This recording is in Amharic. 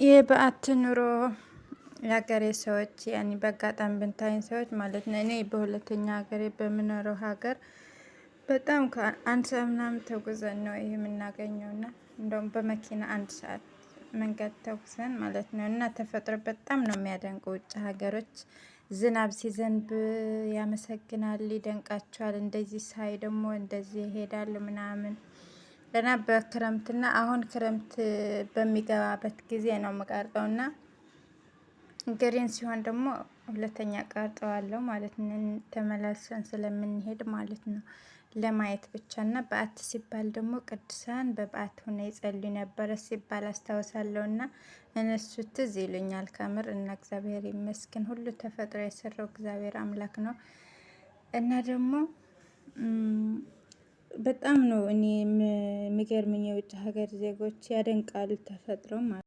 የበዓት ኑሮ የሀገሬ ሰዎች ያኔ በአጋጣሚ ብንታይን ሰዎች ማለት ነው። እኔ በሁለተኛ ሀገሬ በምኖረው ሀገር በጣም ከአንድ ሰዓት ምናምን ተጉዘን ነው ይህ የምናገኘው እና እንደውም በመኪና 1 ሰዓት መንገድ ተጉዘን ማለት ነው። እና ተፈጥሮ በጣም ነው የሚያደንቁ ውጭ ሀገሮች ዝናብ ሲዘንብ ያመሰግናል፣ ይደንቃቸዋል። እንደዚህ ሳይ ደግሞ እንደዚህ ይሄዳሉ ምናምን እና በክረምትና አሁን ክረምት በሚገባበት ጊዜ ነው የምቀርጠው እና ግሪን ሲሆን ደግሞ ሁለተኛ ቀርጠዋለሁ ማለት ነው። ተመላልሰን ስለምንሄድ ማለት ነው ለማየት ብቻ እና በዓት ሲባል ደግሞ ቅዱሳን በበዓት ሆነው ይጸልዩ ነበረ ሲባል አስታውሳለሁ እና እነሱ ትዝ ይሉኛል ከምር እና እግዚአብሔር ይመስገን ሁሉ ተፈጥሮ የሰራው እግዚአብሔር አምላክ ነው። እና ደግሞ በጣም ነው እኔ የሚገርመኝ የውጭ ሀገር ዜጎች ያደንቃሉ ተፈጥሮ ማለት